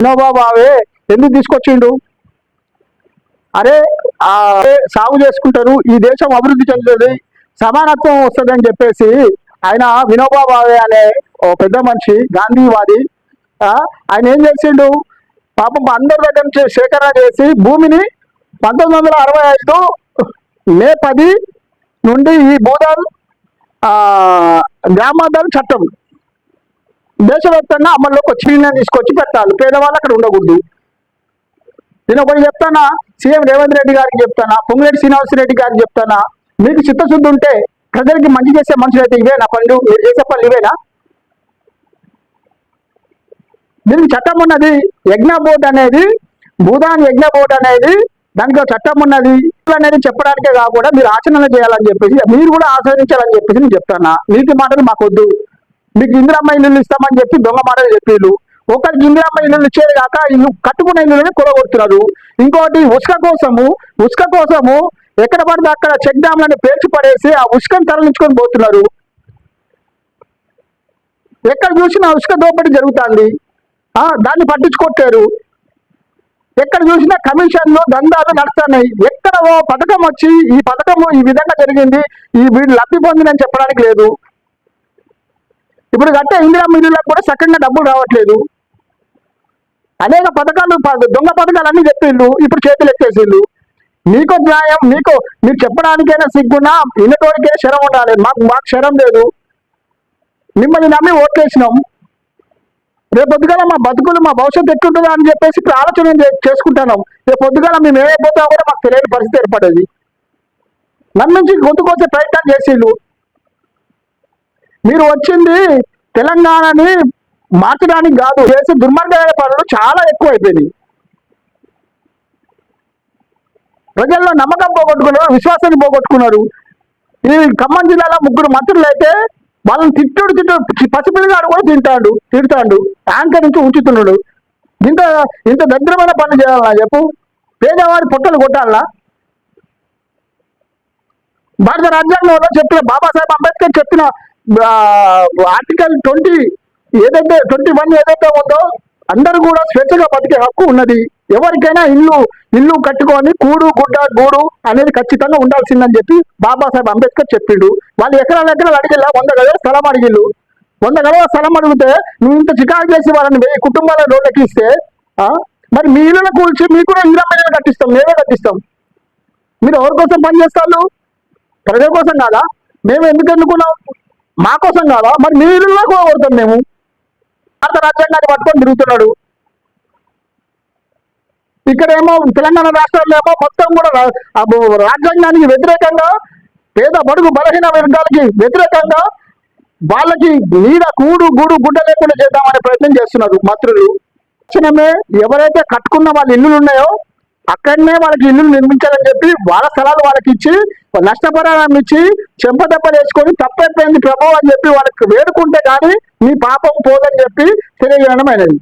వినోబా భావే ఎందుకు తీసుకొచ్చిండు? అరే సాగు చేసుకుంటారు, ఈ దేశం అభివృద్ధి చెందుతుంది, సమానత్వం వస్తుంది అని చెప్పేసి ఆయన వినోబా భావే అనే ఓ పెద్ద మనిషి గాంధీవాది. ఆయన ఏం చేసిండు? పాపం అందరి దగ్గర నుంచి సేకరణ చేసి భూమిని 1965 మే 10 నుండి ఈ భూదాన్ గ్రామాధార చట్టం దేశవ్యాప్తంగా అమల్లోకి వచ్చి తీసుకొచ్చి పెట్టాలి. పేదవాళ్ళు అక్కడ ఉండకూడదు. నేను ఒకటి చెప్తానా, సీఎం రేవంత్ రెడ్డి గారికి చెప్తానా, పొంగులేటి శ్రీనివాసరెడ్డి గారికి చెప్తానా, మీకు చిత్తశుద్ధి ఉంటే ప్రజలకి మంచి చేసే మనుషులు అయితే ఇవేనా పనులు? మీరు చేసే పనులు ఇవేనా? దీనికి చట్టం ఉన్నది. యజ్ఞ బోర్డు అనేది, భూదాన్ యజ్ఞ బోర్డు అనేది దానికి చట్టం ఉన్నది అనేది చెప్పడానికే కాకుండా మీరు ఆచరణ చేయాలని చెప్పేసి, మీరు కూడా ఆచరించాలని చెప్పేసి నేను చెప్తానా. నీటి మాటలు మాకు వద్దు. మీకు ఇందిరమ్మ ఇల్లు ఇస్తామని చెప్పి దొంగ మాటలు చెప్పేళ్ళు. ఒకరికి ఇందిరమ్మ ఇల్లు ఇచ్చేది కాక ఇల్లు కట్టుకున్న ఇల్లుని కొలగొడుతున్నారు. ఇంకోటి ఉసుక కోసము ఎక్కడ పడితే అక్కడ చెక్ డ్యామ్లను పేర్చి పడేసి ఆ ఉసుకను తరలించుకొని పోతున్నారు. ఎక్కడ చూసినా ఉసుక దోపిడీ జరుగుతుంది. దాన్ని పట్టించుకోట్లేరు. ఎక్కడ చూసినా కమిషన్లు దందాలు నడుస్తున్నాయి. ఎక్కడ ఓ పథకం వచ్చి ఈ పథకము ఈ విధంగా జరిగింది, ఈ వీళ్ళు లబ్ధి పొందినని చెప్పడానికి లేదు. ఇప్పుడు కట్టే ఇందిరమ్మ ఇల్లులకు కూడా సక్రంగా డబ్బులు రావట్లేదు. అనేక పథకాలు దొంగ పథకాలు అన్ని చెప్పిండు, ఇప్పుడు చేతులు ఎత్తేసిండు. మీకు న్యాయం, మీరు చెప్పడానికైనా సిగ్గున్నా ఇన్నటోడికైనా శరం ఉండాలి. మాకు శరం లేదు. మిమ్మల్ని నమ్మి ఓట్లేసినాం. రేపు పొద్దుగాల మా బతుకులు మా భవిష్యత్తు ఎట్లుంటుందా అని చెప్పేసి ఇప్పుడు ఆలోచన చేసుకుంటున్నాం. రేపు పొద్దుగాల మేము ఏమైపోతామో కూడా మాకు తెలియని పరిస్థితి ఏర్పడేది. నమ్మించి గొంతు కోసే ప్రయత్నం చేసిండు. మీరు వచ్చింది తెలంగాణని మార్చడానికి కాదు, చేసే దుర్మార్గమైన పనులు చాలా ఎక్కువ అయిపోయినాయి. ప్రజల్లో నమ్మకం పోగొట్టుకున్నారు, విశ్వాసాన్ని పోగొట్టుకున్నారు. ఈ ఖమ్మం జిల్లాలో 3 మంత్రులు అయితే వాళ్ళని తిట్టుడు పసిపిల్లగాడు కూడా తిడతాడు, యాంకర్ నుంచి ఉంచుతున్నాడు. ఇంత దరిద్రమైన పనులు చేయాలన్నా చెప్పు? పేదవాడి పొట్టలు కొట్టాలనా? భారత రాజ్యాంగంలో చెప్పిన బాబాసాహెబ్ అంబేద్కర్ చెప్పిన ఆర్టికల్ 21 ఏదైతే ఉందో అందరూ కూడా స్వేచ్ఛగా బతికే హక్కు ఉన్నది. ఎవరికైనా ఇల్లు కట్టుకొని కూడు గుడ్డ గూడు అనేది ఖచ్చితంగా ఉండాల్సిందని చెప్పి బాబాసాహెబ్ అంబేద్కర్ చెప్పిండు. వాళ్ళు ఎకరాలు అడిగిల్లా 100 గజాల స్థలం అడిగిల్లు. 100 గజాల స్థలం అడిగితే నువ్వు ఇంత చికాకు చేసి వాళ్ళని 1000 కుటుంబాల రోడ్లకి ఇస్తే మరి మీ ఇళ్ళను కూల్చి మీకు కూడా ఇందిరమ్మ ఇల్లు కట్టిస్తాం, మేమే కట్టిస్తాం. మీరు ఎవరి కోసం పనిచేస్తారు? ప్రజల కోసం కాదా? మేము ఎందుకు ఎన్నుకున్నాం? మా కోసం కాదా? మరి మీ ఇళ్ళలో కూడా కొడతాం మేము. భారత రాజ్యాంగాన్ని పట్టుకొని తిరుగుతున్నాడు. ఇక్కడేమో తెలంగాణ రాష్ట్రంలో ఏమో మొత్తం కూడా రాజ్యాంగానికి వ్యతిరేకంగా, పేద బడుగు బలహీన వర్గాలకి వ్యతిరేకంగా వాళ్ళకి నీడ కూడు గూడు గుడ్డ లేకుండా చేద్దామనే ప్రయత్నం చేస్తున్నారు మంత్రులు. తక్షణమే ఎవరైతే కట్టుకున్న వాళ్ళ ఇల్లులు ఉన్నాయో అక్కడనే వాళ్ళకి ఇల్లు నిర్మించాలని చెప్పి వాళ్ళ స్థలాలు వాళ్ళకి ఇచ్చి నష్టపరిహారం ఇచ్చి చెంపదెబ్బలు వేసుకొని తప్పైపోయింది ప్రభు అని చెప్పి వాళ్ళకి వేడుకుంటే కానీ మీ పాపం పోదని చెప్పి తెలియజేయడం అయినది.